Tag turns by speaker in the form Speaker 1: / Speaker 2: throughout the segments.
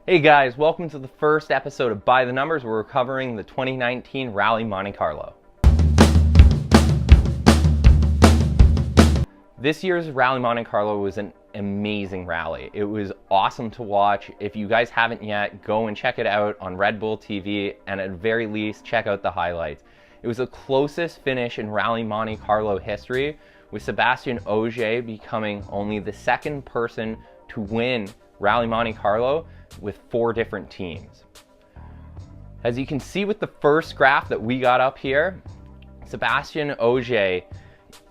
Speaker 1: Hey guys, welcome to the first episode of By the Numbers, where we're covering the 2019 Rallye Monte Carlo. This year's Rallye Monte Carlo was an amazing rally. It was awesome to watch. If you guys haven't yet, go and check it out on Red Bull TV, and at very least, check out the highlights. It was the closest finish in Rallye Monte Carlo history, with Sébastien Ogier becoming only the second person to win Rallye Monte Carlo with 4 different teams. As you can see with the first graph that we got up here, Sébastien Ogier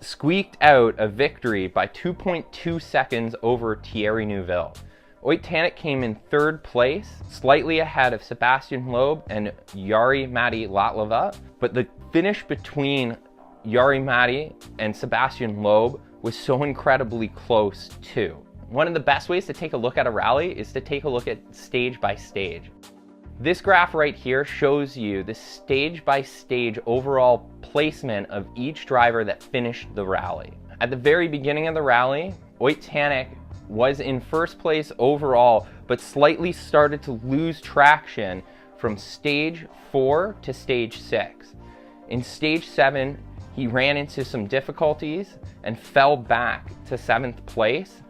Speaker 1: squeaked out a victory by 2.2 seconds over Thierry Neuville. Ott Tänak came in 3rd place, slightly ahead of Sébastien Loeb and Jari-Matti Latvala, but the finish between Jari-Matti and Sébastien Loeb was so incredibly close too. One of the best ways to take a look at a rally is to take a look at stage by stage. This graph right here shows you the stage by stage overall placement of each driver that finished the rally. At the very beginning of the rally, Ott Tänak was in 1st place overall, but slightly started to lose traction from stage 4 to stage 6. In stage 7, he ran into some difficulties and fell back to 7th place,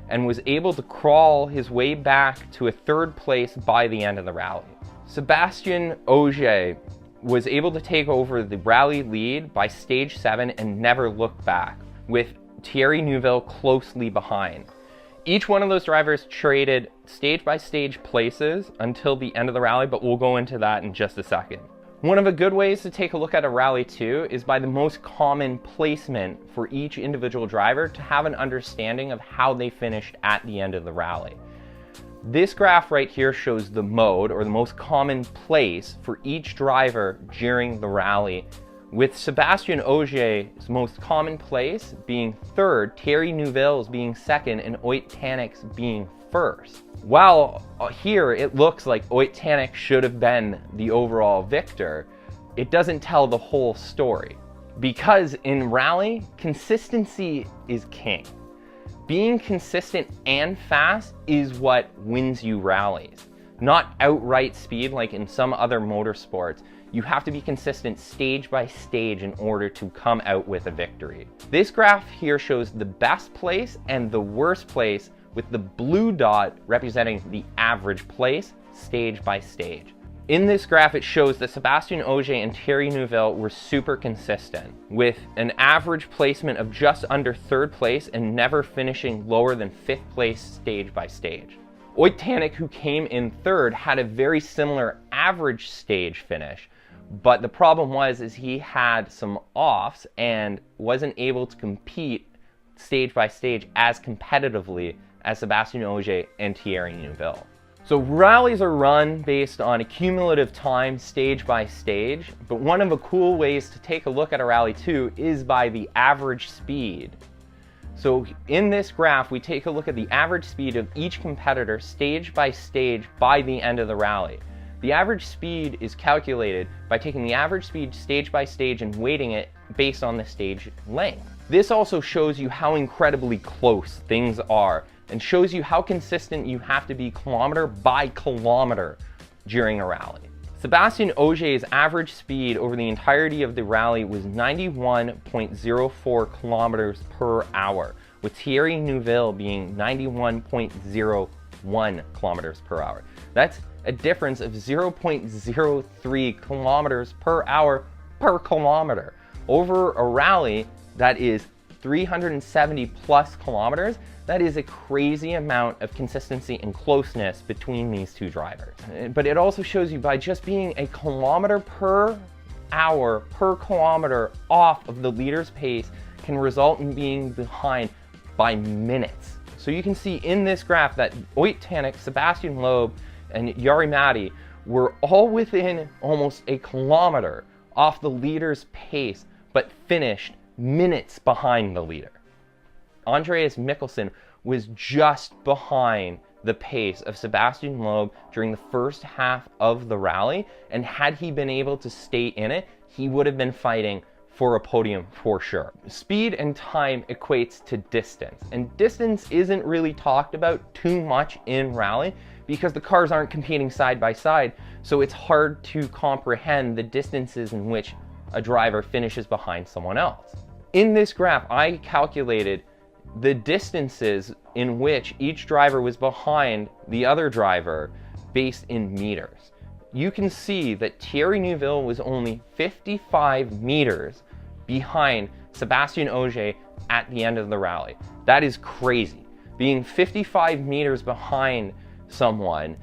Speaker 1: and was able to crawl his way back to a 3rd place by the end of the rally. Sébastien Ogier was able to take over the rally lead by stage 7 and never look back, with Thierry Neuville closely behind. Each one of those drivers traded stage by stage places until the end of the rally, but we'll go into that in just a second. One of the good ways to take a look at a rally too is by the most common placement for each individual driver to have an understanding of how they finished at the end of the rally. This graph right here shows the mode, or the most common place for each driver during the rally, with Sébastien Ogier's most common place being 3rd, Thierry Neuville's being 2nd, and Ott Tänak's being 1st. While here it looks like Ott Tänak should have been the overall victor, it doesn't tell the whole story. Because in rally, consistency is king. Being consistent and fast is what wins you rallies, not outright speed like in some other motorsports. You have to be consistent stage by stage in order to come out with a victory. This graph here shows the best place and the worst place, with the blue dot representing the average place, stage by stage. In this graph, it shows that Sébastien Ogier and Thierry Neuville were super consistent, with an average placement of just under 3rd place and never finishing lower than 5th place stage by stage. Ott Tänak, who came in 3rd, had a very similar average stage finish, but the problem was he had some offs and wasn't able to compete stage by stage as competitively as Sébastien Ogier and Thierry Neuville. So rallies are run based on a cumulative time stage by stage, but one of the cool ways to take a look at a rally too is by the average speed. So in this graph, we take a look at the average speed of each competitor stage by stage by the end of the rally. The average speed is calculated by taking the average speed stage by stage and weighting it based on the stage length. This also shows you how incredibly close things are, and shows you how consistent you have to be kilometer by kilometer during a rally. Sébastien Ogier's average speed over the entirety of the rally was 91.04 kilometers per hour, with Thierry Neuville being 91.01 kilometers per hour. That's a difference of 0.03 kilometers per hour per kilometer. Over a rally that is 370 plus kilometers, that is a crazy amount of consistency and closeness between these two drivers. But it also shows you by just being a kilometer per hour per kilometer off of the leader's pace can result in being behind by minutes. So you can see in this graph that Ott Tänak, Sébastien Loeb, and Jari-Matti were all within almost a kilometer off the leader's pace, but finished minutes behind the leader. Andreas Mikkelsen was just behind the pace of Sébastien Loeb during the first half of the rally, and had he been able to stay in it, he would have been fighting for a podium for sure. Speed and time equates to distance, and distance isn't really talked about too much in rally because the cars aren't competing side by side, so it's hard to comprehend the distances in which a driver finishes behind someone else. In this graph, I calculated the distances in which each driver was behind the other driver based in meters. You can see that Thierry Neuville was only 55 meters behind Sébastien Ogier at the end of the rally. That is crazy. Being 55 meters behind someone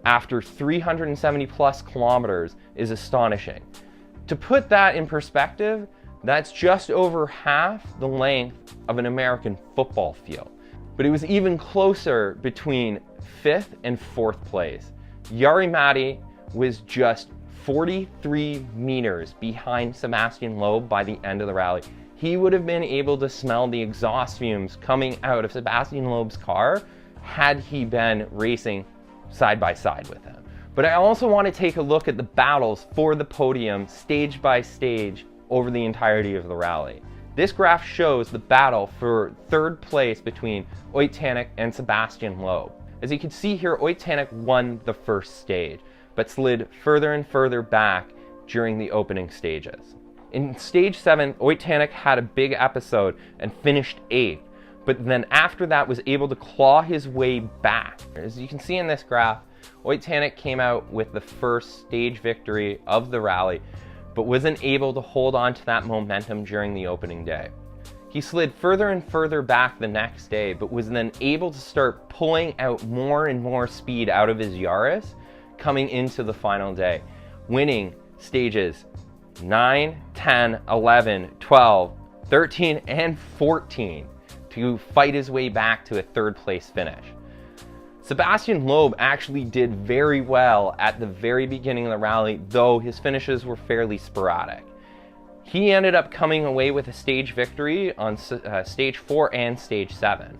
Speaker 1: after 370 plus kilometers is astonishing. To put that in perspective, that's just over half the length of an American football field. But it was even closer between 5th and 4th place. Jari Mäki was just 43 meters behind Sébastien Loeb by the end of the rally. He would have been able to smell the exhaust fumes coming out of Sébastien Loeb's car had he been racing side by side with him. But I also want to take a look at the battles for the podium stage by stage over the entirety of the rally. This graph shows the battle for 3rd place between Ott Tänak and Sébastien Loeb. As you can see here, Ott Tänak won the first stage, but slid further and further back during the opening stages. In stage 7, Ott Tänak had a big episode and finished 8th, but then after that was able to claw his way back. As you can see in this graph, Ott Tänak came out with the first stage victory of the rally, but wasn't able to hold on to that momentum during the opening day. He slid further and further back the next day, but was then able to start pulling out more and more speed out of his Yaris coming into the final day, winning stages 9, 10, 11, 12, 13, and 14 to fight his way back to a 3rd place finish. Sébastien Loeb actually did very well at the very beginning of the rally, though his finishes were fairly sporadic. He ended up coming away with a stage victory on stage 4 and stage 7.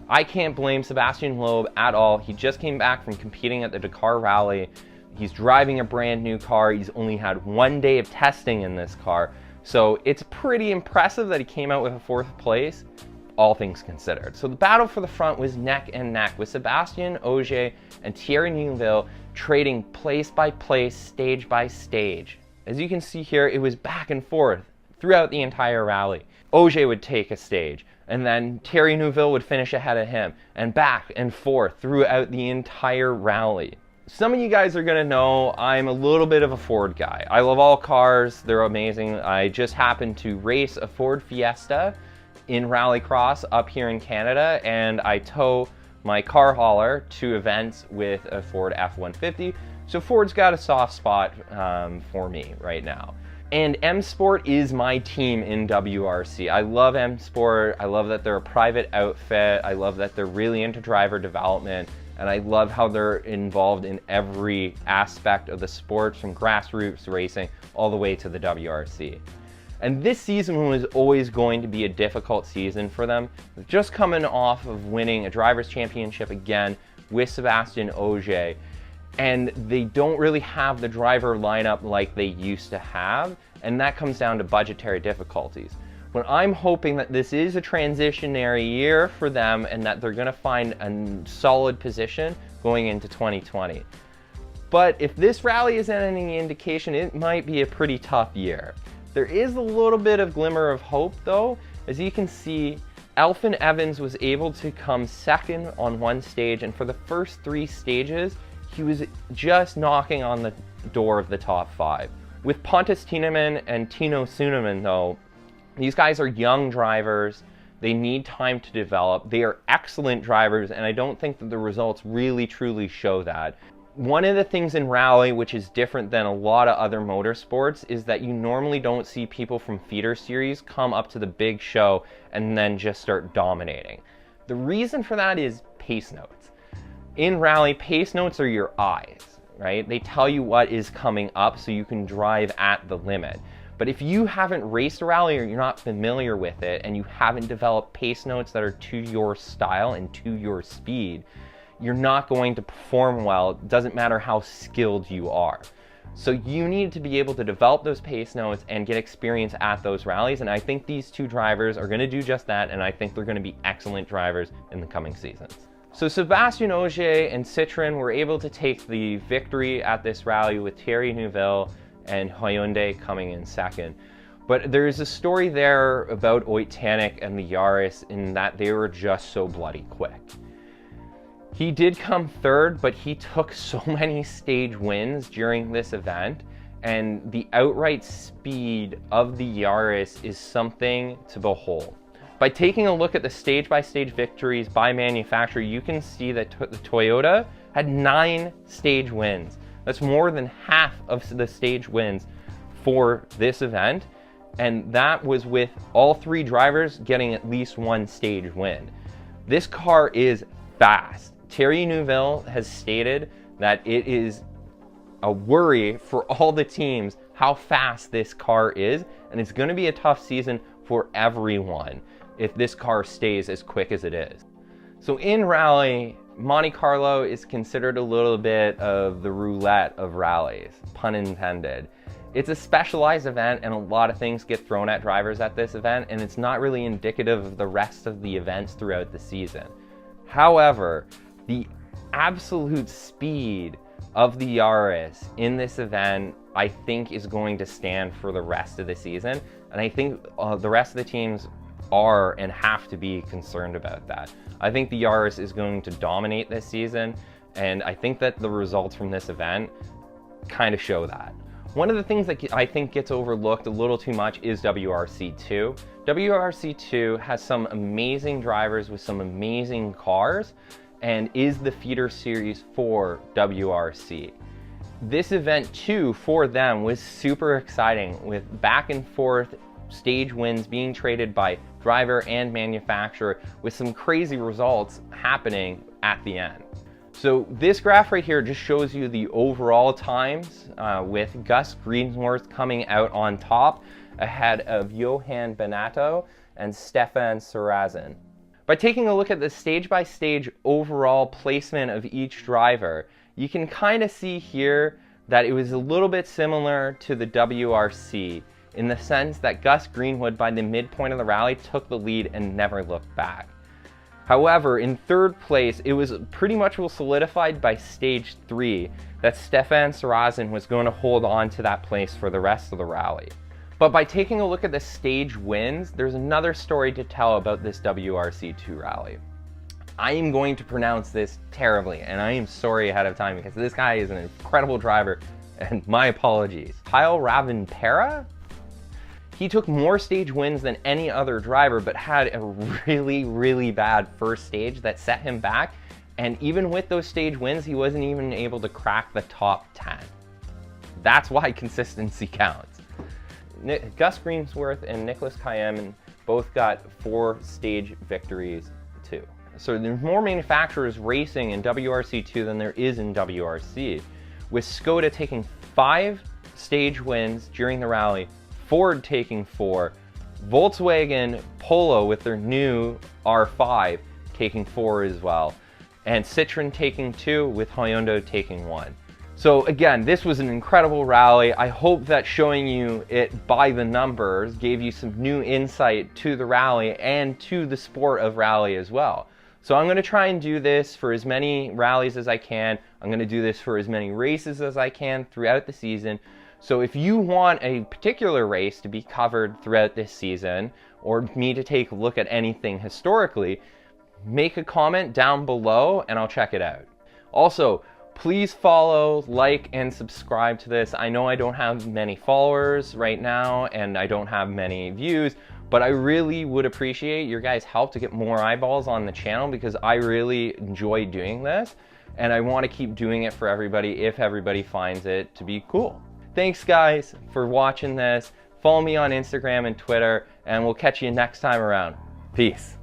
Speaker 1: I can't blame Sébastien Loeb at all. He just came back from competing at the Dakar Rally. He's driving a brand new car. He's only had 1 day of testing in this car, so it's pretty impressive that he came out with a 4th place, all things considered. So the battle for the front was neck and neck, with Sébastien Ogier and Thierry Neuville trading place by place, stage by stage. As you can see here, it was back and forth throughout the entire rally. Ogier would take a stage, and then Thierry Neuville would finish ahead of him, and back and forth throughout the entire rally. Some of you guys are gonna know I'm a little bit of a Ford guy. I love all cars, they're amazing. I just happened to race a Ford Fiesta in Rallycross up here in Canada, and I tow my car hauler to events with a Ford F-150, so Ford's got a soft spot for me right now. And M Sport is my team in WRC. I love M Sport, I love that they're a private outfit, I love that they're really into driver development, and I love how they're involved in every aspect of the sport, from grassroots racing all the way to the WRC. And this season was always going to be a difficult season for them. They're just coming off of winning a driver's championship again with Sébastien Ogier, and they don't really have the driver lineup like they used to have, and that comes down to budgetary difficulties. But I'm hoping that this is a transitionary year for them and that they're gonna find a solid position going into 2020. But if this rally is any indication, it might be a pretty tough year. There is a little bit of glimmer of hope though. As you can see, Elfyn Evans was able to come 2nd on one stage, and for the first 3 stages, he was just knocking on the door of the top 5. With Pontus Tienemann and Tino Suneman though, these guys are young drivers. They need time to develop. They are excellent drivers, and I don't think that the results really truly show that. One of the things in rally which is different than a lot of other motorsports is that you normally don't see people from feeder series come up to the big show and then just start dominating. The reason for that is pace notes. In rally, pace notes are your eyes, right? They tell you what is coming up so you can drive at the limit. But if you haven't raced a rally or you're not familiar with it and you haven't developed pace notes that are to your style and to your speed, you're not going to perform well. It doesn't matter how skilled you are. So you need to be able to develop those pace notes and get experience at those rallies, and I think these two drivers are going to do just that, and I think they're going to be excellent drivers in the coming seasons. So Sébastien Ogier and Citroën were able to take the victory at this rally with Thierry Neuville and Hyundai coming in second. But there's a story there about Ott Tänak and the Yaris in that they were just so bloody quick. He did come third, but he took so many stage wins during this event, and the outright speed of the Yaris is something to behold. By taking a look at the stage-by-stage victories by manufacturer, you can see that the Toyota had 9 stage wins. That's more than half of the stage wins for this event, and that was with all 3 drivers getting at least 1 stage win. This car is fast. Thierry Neuville has stated that it is a worry for all the teams how fast this car is, and it's going to be a tough season for everyone if this car stays as quick as it is. So in Rally, Monte Carlo is considered a little bit of the roulette of rallies, pun intended. It's a specialized event and a lot of things get thrown at drivers at this event, and it's not really indicative of the rest of the events throughout the season. However, the absolute speed of the Yaris in this event, I think, is going to stand for the rest of the season, and I think the rest of the teams are and have to be concerned about that. I think the Yaris is going to dominate this season, and I think that the results from this event kind of show that. One of the things that I think gets overlooked a little too much is WRC2. WRC2 has some amazing drivers with some amazing cars and is the feeder series for WRC. This event too for them was super exciting, with back and forth stage wins being traded by driver and manufacturer, with some crazy results happening at the end. So this graph right here just shows you the overall times with Gus Greensworth coming out on top ahead of Johan Benato and Stefan Sarrazin. By taking a look at the stage-by-stage overall placement of each driver, you can kind of see here that it was a little bit similar to the WRC in the sense that Gus Greenwood by the midpoint of the rally took the lead and never looked back. However, in third place, it was pretty much solidified by stage 3 that Stefan Sarrazin was going to hold on to that place for the rest of the rally. But by taking a look at the stage wins, there's another story to tell about this WRC2 rally. I am going to pronounce this terribly, and I am sorry ahead of time because this guy is an incredible driver, and my apologies. Kyle Rovanpera? He took more stage wins than any other driver, but had a really bad first stage that set him back. And even with those stage wins, he wasn't even able to crack the top 10. That's why consistency counts. Gus Greensworth and Nicholas Kayem both got 4 stage victories too. So there's more manufacturers racing in WRC2 than there is in WRC, with Skoda taking 5 stage wins during the rally, Ford taking 4, Volkswagen Polo with their new R5 taking 4 as well, and Citroën taking 2 with Hyundai taking 1. So again, this was an incredible rally. I hope that showing you it by the numbers gave you some new insight to the rally and to the sport of rally as well. So I'm going to try and do this for as many rallies as I can. I'm going to do this for as many races as I can throughout the season. So if you want a particular race to be covered throughout this season, or me to take a look at anything historically, make a comment down below and I'll check it out. Also, please follow, like, and subscribe to this. I know I don't have many followers right now and I don't have many views, but I really would appreciate your guys' help to get more eyeballs on the channel because I really enjoy doing this and I want to keep doing it for everybody if everybody finds it to be cool. Thanks guys for watching this. Follow me on Instagram and Twitter, and we'll catch you next time around. Peace.